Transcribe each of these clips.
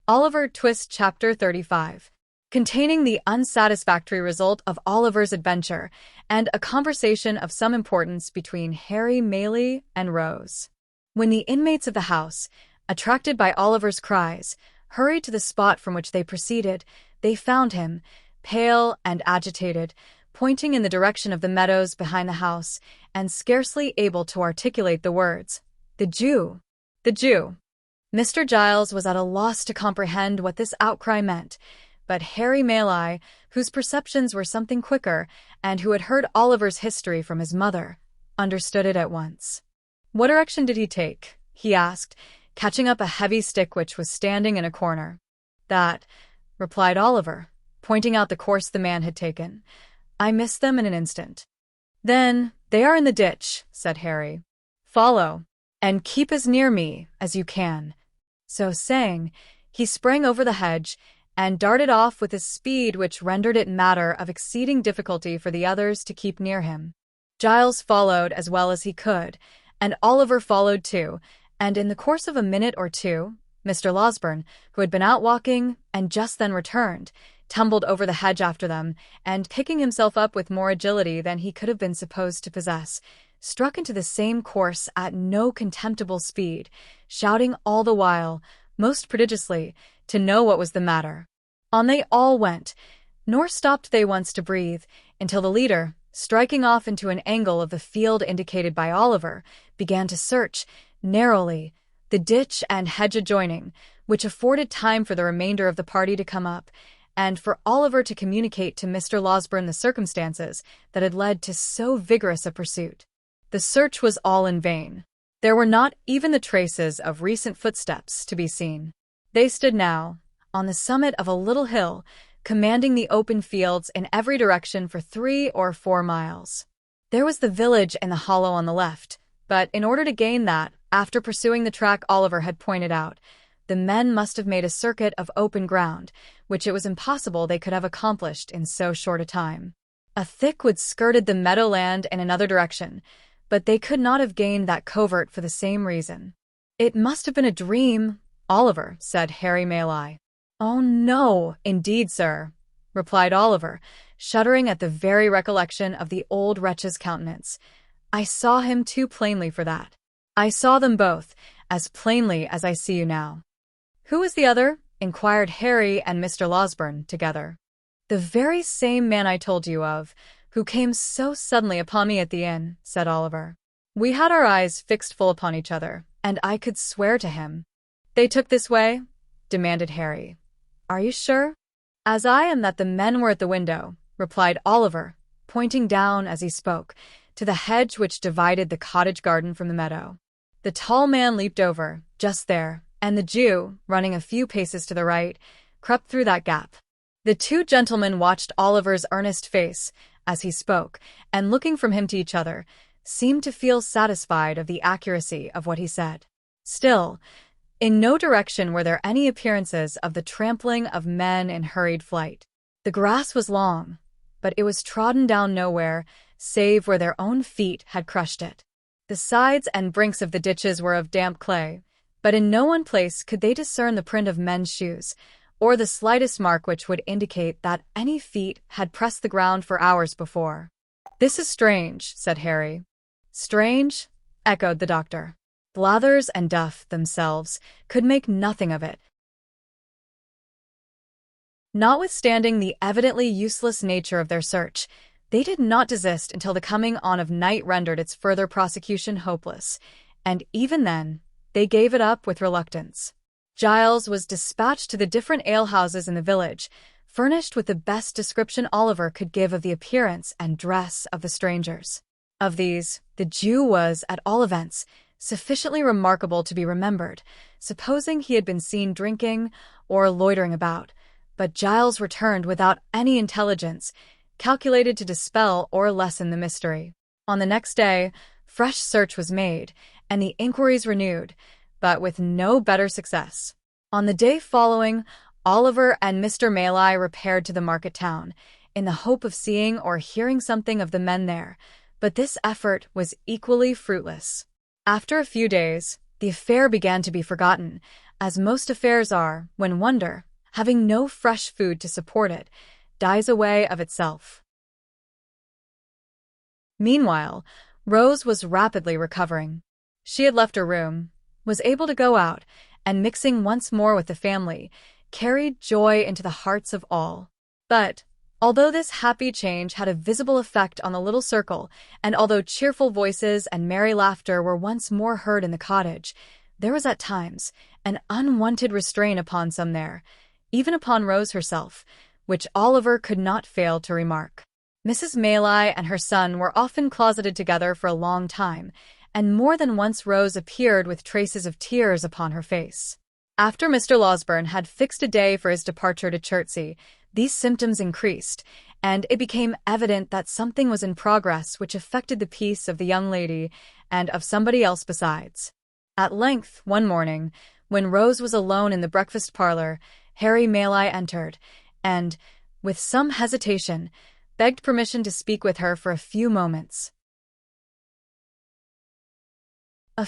Oliver Twist Chapter 35, containing the unsatisfactory result of Oliver's adventure and a conversation of some importance between Harry Maylie and Rose. When the inmates of the house, attracted by Oliver's cries, hurried to the spot from which they proceeded, they found him, pale and agitated, pointing in the direction of the meadows behind the house, and scarcely able to articulate the words, "The Jew! The Jew!" Mr. Giles was at a loss to comprehend what this outcry meant, but Harry Maylie, whose perceptions were something quicker, and who had heard Oliver's history from his mother, understood it at once. "What direction did he take?" he asked, catching up a heavy stick which was standing in a corner. "That," replied Oliver, pointing out the course the man had taken. "I missed them in an instant." "Then they are in the ditch," said Harry. "Follow, and keep as near me as you can." So saying, he sprang over the hedge and darted off with a speed which rendered it matter of exceeding difficulty for the others to keep near him. Giles followed as well as he could, and Oliver followed too, and in the course of a minute or two, Mr. Losberne, who had been out walking and just then returned, tumbled over the hedge after them, and picking himself up with more agility than he could have been supposed to possess, struck into the same course at no contemptible speed, shouting all the while, most prodigiously, to know what was the matter. On they all went, nor stopped they once to breathe, until the leader, striking off into an angle of the field indicated by Oliver, began to search, narrowly, the ditch and hedge adjoining, which afforded time for the remainder of the party to come up, and for Oliver to communicate to Mr. Losberne the circumstances that had led to so vigorous a pursuit. The search was all in vain. There were not even the traces of recent footsteps to be seen. They stood now, on the summit of a little hill, commanding the open fields in every direction for 3 or 4 miles. There was the village in the hollow on the left, but in order to gain that, after pursuing the track Oliver had pointed out, the men must have made a circuit of open ground, which it was impossible they could have accomplished in so short a time. A thick wood skirted the meadowland in another direction, but they could not have gained that covert for the same reason. "It must have been a dream, Oliver," said Harry Maylie. "Oh, no, indeed, sir," replied Oliver, shuddering at the very recollection of the old wretch's countenance. "I saw him too plainly for that. I saw them both, as plainly as I see you now." "Who was the other?" inquired Harry and Mr. Losberne together. "The very same man I told you of, who came so suddenly upon me at the inn," said Oliver. "We had our eyes fixed full upon each other, and I could swear to him." "They took this way?" demanded Harry. "Are you sure?" "As I am that the men were at the window," replied Oliver, pointing down as he spoke, to the hedge which divided the cottage garden from the meadow. The tall man leaped over, just there, and the Jew, running a few paces to the right, crept through that gap. The two gentlemen watched Oliver's earnest face as he spoke, and looking from him to each other, seemed to feel satisfied of the accuracy of what he said. Still, in no direction were there any appearances of the trampling of men in hurried flight. The grass was long, but it was trodden down nowhere, save where their own feet had crushed it. The sides and brinks of the ditches were of damp clay, but in no one place could they discern the print of men's shoes, or the slightest mark which would indicate that any feet had pressed the ground for hours before. "This is strange," said Harry. "Strange?" echoed the doctor. Blathers and Duff themselves could make nothing of it. Notwithstanding the evidently useless nature of their search, they did not desist until the coming on of night rendered its further prosecution hopeless, and even then they gave it up with reluctance. Giles was dispatched to the different alehouses in the village, furnished with the best description Oliver could give of the appearance and dress of the strangers. Of these, the Jew was, at all events, sufficiently remarkable to be remembered, supposing he had been seen drinking or loitering about, but Giles returned without any intelligence calculated to dispel or lessen the mystery. On the next day, fresh search was made, and the inquiries renewed, but with no better success. On the day following, Oliver and Mr. Maylie repaired to the market town, in the hope of seeing or hearing something of the men there, but this effort was equally fruitless. After a few days, the affair began to be forgotten, as most affairs are, when wonder, having no fresh food to support it, dies away of itself. Meanwhile, Rose was rapidly recovering. She had left her room, was able to go out, and mixing once more with the family, carried joy into the hearts of all. But, although this happy change had a visible effect on the little circle, and although cheerful voices and merry laughter were once more heard in the cottage, there was at times an unwanted restraint upon some there, even upon Rose herself, which Oliver could not fail to remark. Mrs. Maylie and her son were often closeted together for a long time, and more than once Rose appeared with traces of tears upon her face. After Mr. Losberne had fixed a day for his departure to Chertsey, these symptoms increased, and it became evident that something was in progress which affected the peace of the young lady and of somebody else besides. At length, one morning, when Rose was alone in the breakfast parlour, Harry Maylie entered, and, with some hesitation, begged permission to speak with her for a few moments. A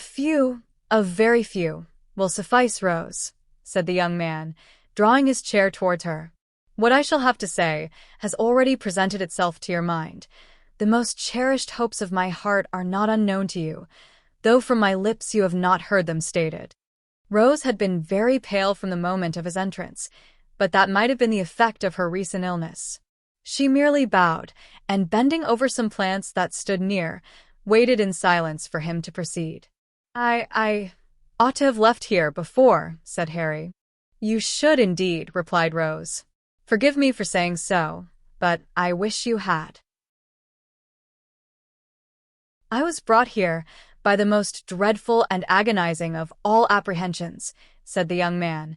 very few, will suffice, Rose," said the young man, drawing his chair towards her. "What I shall have to say has already presented itself to your mind. The most cherished hopes of my heart are not unknown to you, though from my lips you have not heard them stated." Rose had been very pale from the moment of his entrance, but that might have been the effect of her recent illness. She merely bowed, and bending over some plants that stood near, waited in silence for him to proceed. I ought to have left here before," said Harry. "You should indeed," replied Rose. "Forgive me for saying so, but I wish you had." "I was brought here by the most dreadful and agonizing of all apprehensions," said the young man,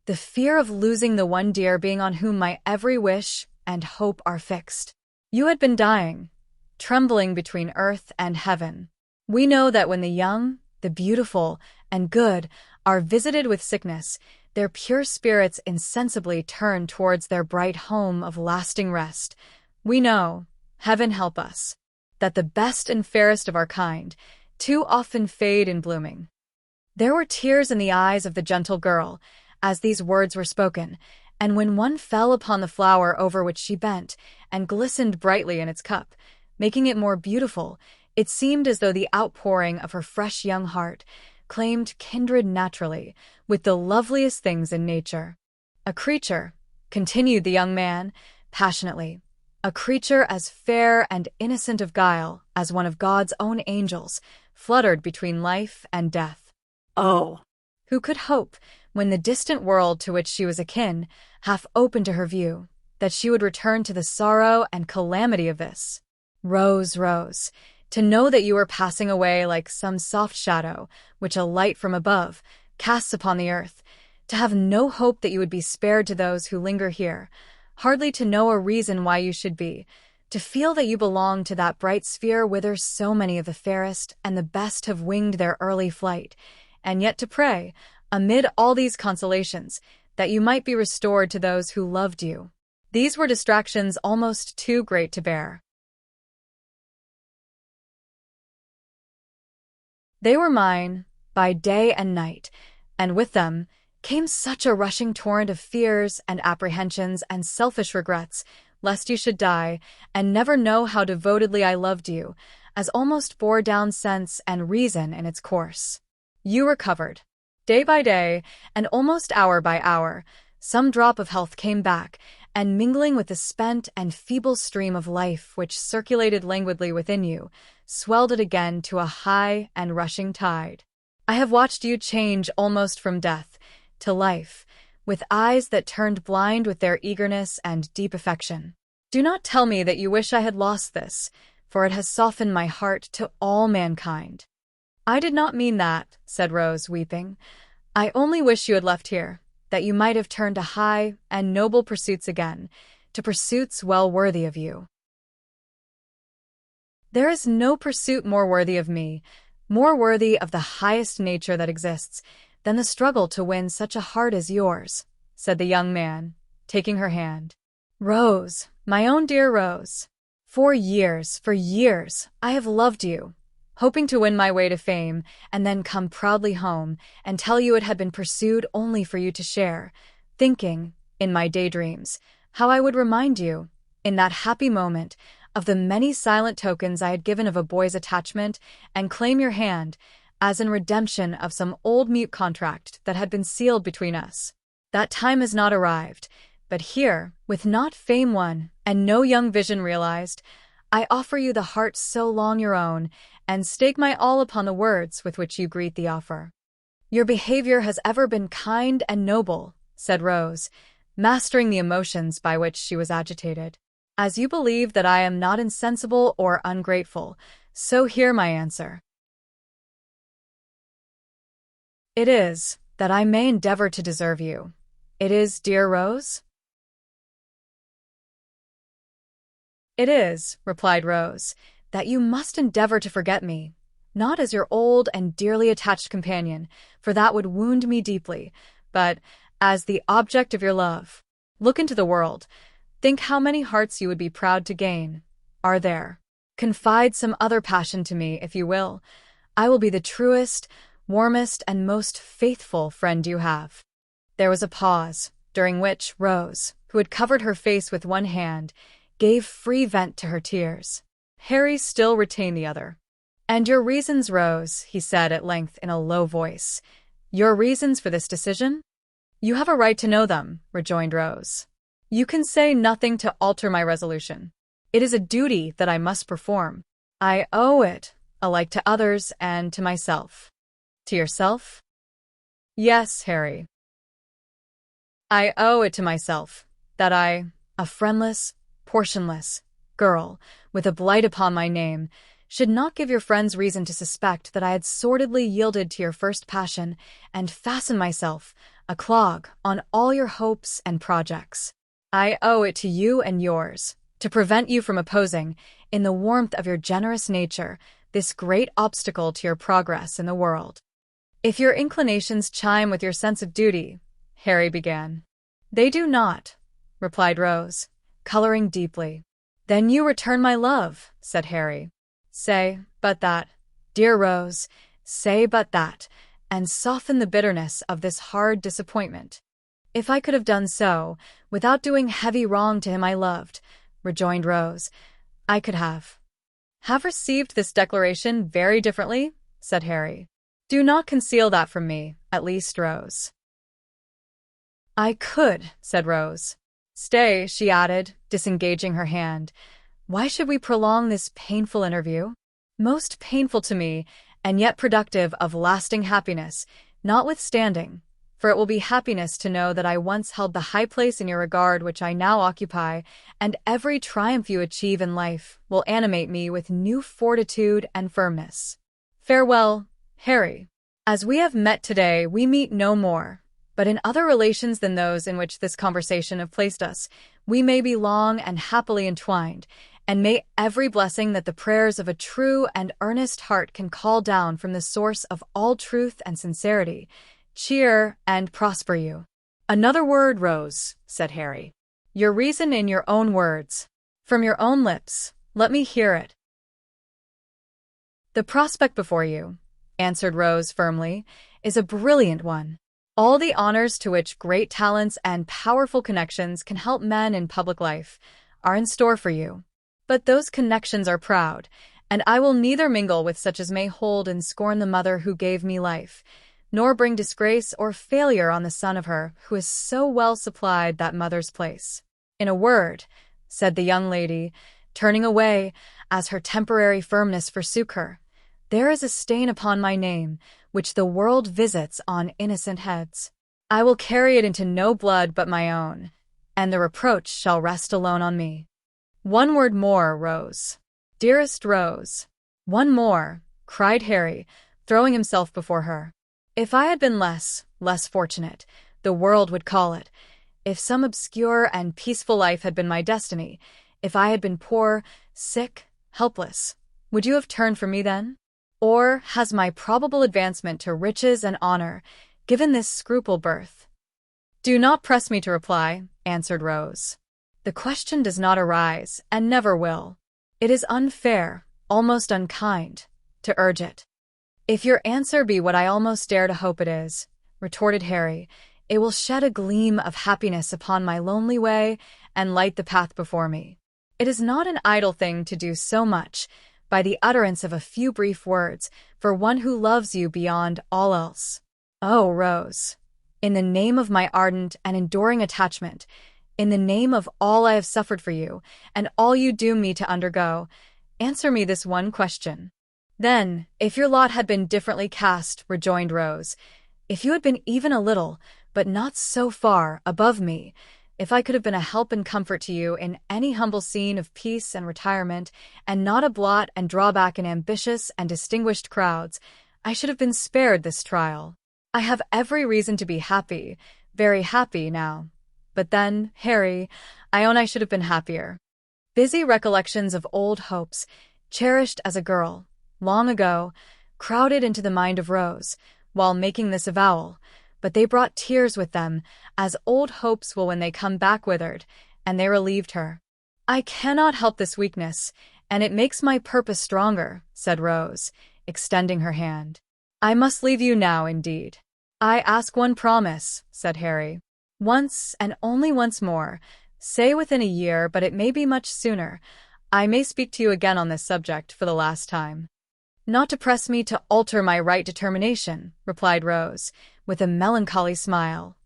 "the fear of losing the one dear being on whom my every wish and hope are fixed. You had been dying, trembling between earth and heaven. We know that when the young, the beautiful, and good are visited with sickness, their pure spirits insensibly turn towards their bright home of lasting rest. We know, heaven help us, that the best and fairest of our kind too often fade in blooming." There were tears in the eyes of the gentle girl as these words were spoken, and when one fell upon the flower over which she bent, and glistened brightly in its cup, making it more beautiful, it seemed as though the outpouring of her fresh young heart claimed kindred naturally with the loveliest things in nature. "A creature," continued the young man, passionately, "a creature as fair and innocent of guile as one of God's own angels, fluttered between life and death. Oh! Who could hope, when the distant world to which she was akin, half opened to her view, that she would return to the sorrow and calamity of this? Rose, Rose, to know that you were passing away like some soft shadow, which a light from above casts upon the earth, to have no hope that you would be spared to those who linger here, hardly to know a reason why you should be, to feel that you belong to that bright sphere whither so many of the fairest and the best have winged their early flight, and yet to pray, amid all these consolations, that you might be restored to those who loved you. These were distractions almost too great to bear. They were mine, by day and night, and with them came such a rushing torrent of fears and apprehensions and selfish regrets, lest you should die, and never know how devotedly I loved you, as almost bore down sense and reason in its course. You recovered. Day by day, and almost hour by hour, some drop of health came back, and mingling with the spent and feeble stream of life which circulated languidly within you, swelled it again to a high and rushing tide. I have watched you change almost from death to life, with eyes that turned blind with their eagerness and deep affection. Do not tell me that you wish I had lost this, for it has softened my heart to all mankind. I did not mean that, said Rose, weeping. I only wish you had left here, that you might have turned to high and noble pursuits again, to pursuits well worthy of you. There is no pursuit more worthy of me, more worthy of the highest nature that exists, than the struggle to win such a heart as yours, said the young man, taking her hand. Rose, my own dear Rose, for years, I have loved you, hoping to win my way to fame and then come proudly home and tell you it had been pursued only for you to share, thinking, in my daydreams, how I would remind you, in that happy moment, of the many silent tokens I had given of a boy's attachment and claim your hand, as in redemption of some old mute contract that had been sealed between us. That time has not arrived, but here, with not fame won and no young vision realized, I offer you the heart so long your own, and stake my all upon the words with which you greet the offer. Your behavior has ever been kind and noble, said Rose, mastering the emotions by which she was agitated. As you believe that I am not insensible or ungrateful, so hear my answer. It is, that I may endeavor to deserve you. It is, dear Rose? It is, replied Rose, that you must endeavor to forget me, not as your old and dearly attached companion, for that would wound me deeply, but as the object of your love. Look into the world. Think how many hearts you would be proud to gain. Are there? Confide some other passion to me, if you will. I will be the truest, warmest, and most faithful friend you have. There was a pause, during which Rose, who had covered her face with one hand, gave free vent to her tears. Harry still retained the other. "And your reasons, Rose," he said at length in a low voice. "Your reasons for this decision?" "You have a right to know them," rejoined Rose. "You can say nothing to alter my resolution. It is a duty that I must perform. I owe it, alike to others and to myself." "To yourself?" "Yes, Harry. I owe it to myself, that I, a friendless, portionless girl, with a blight upon my name, should not give your friends reason to suspect that I had sordidly yielded to your first passion and fastened myself, a clog, on all your hopes and projects. I owe it to you and yours, to prevent you from opposing, in the warmth of your generous nature, this great obstacle to your progress in the world." "If your inclinations chime with your sense of duty," Harry began. "They do not," replied Rose, coloring deeply. "Then you return my love," said Harry. "Say but that, dear Rose, say but that, and soften the bitterness of this hard disappointment." "If I could have done so, without doing heavy wrong to him I loved," rejoined Rose, "I could have received this declaration very differently," said Harry. "Do not conceal that from me, at least, Rose." "I could," said Rose. "Stay," she added, disengaging her hand. "Why should we prolong this painful interview? Most painful to me, and yet productive of lasting happiness, notwithstanding, for it will be happiness to know that I once held the high place in your regard which I now occupy, and every triumph you achieve in life will animate me with new fortitude and firmness. Farewell, Harry. As we have met today, we meet no more. But in other relations than those in which this conversation have placed us, we may be long and happily entwined, and may every blessing that the prayers of a true and earnest heart can call down from the source of all truth and sincerity, cheer and prosper you." "Another word, Rose," said Harry. "Your reason in your own words. From your own lips. Let me hear it." "The prospect before you," answered Rose firmly, "is a brilliant one. All the honors to which great talents and powerful connections can help men in public life are in store for you. But those connections are proud, and I will neither mingle with such as may hold and scorn the mother who gave me life, nor bring disgrace or failure on the son of her who has so well supplied that mother's place. In a word," said the young lady, turning away as her temporary firmness forsook her, "there is a stain upon my name, which the world visits on innocent heads. I will carry it into no blood but my own, and the reproach shall rest alone on me. One word more, Rose. Dearest Rose." "One more," cried Harry, throwing himself before her. "If I had been less fortunate, the world would call it. If some obscure and peaceful life had been my destiny, if I had been poor, sick, helpless, would you have turned from me then? Or has my probable advancement to riches and honor given this scruple birth?" "Do not press me to reply," answered Rose. "The question does not arise, and never will. It is unfair, almost unkind, to urge it. "If your answer be what I almost dare to hope it is," retorted Harry, "it will shed a gleam of happiness upon my lonely way and light the path before me. It is not an idle thing to do so much, by the utterance of a few brief words, for one who loves you beyond all else. Oh, Rose, in the name of my ardent and enduring attachment, in the name of all I have suffered for you, and all you doom me to undergo, answer me this one question." "Then, if your lot had been differently cast," rejoined Rose, "if you had been even a little, but not so far, above me, if I could have been a help and comfort to you in any humble scene of peace and retirement, and not a blot and drawback in ambitious and distinguished crowds, I should have been spared this trial. I have every reason to be happy, very happy now. But then, Harry, I own I should have been happier." Busy recollections of old hopes, cherished as a girl, long ago, crowded into the mind of Rose, while making this avowal, but they brought tears with them, as old hopes will when they come back withered, and they relieved her. "I cannot help this weakness, and it makes my purpose stronger," said Rose, extending her hand. "I must leave you now, indeed." "I ask one promise," said Harry. "Once, and only once more, say within a year, but it may be much sooner, I may speak to you again on this subject for the last time." "Not to press me to alter my right determination," replied Rose, with a melancholy smile.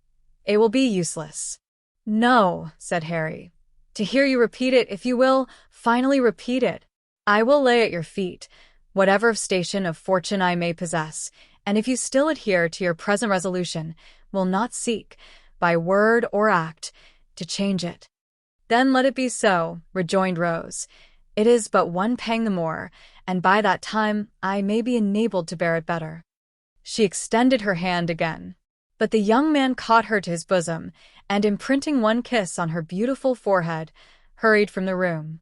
"It will be useless." "No," said Harry. "To hear you repeat it, if you will, finally repeat it. I will lay at your feet, whatever of station of fortune I may possess, and if you still adhere to your present resolution, will not seek, by word or act, to change it." "Then let it be so," rejoined Rose. "It is but one pang the more, and by that time I may be enabled to bear it better." She extended her hand again, but the young man caught her to his bosom, and imprinting one kiss on her beautiful forehead, hurried from the room.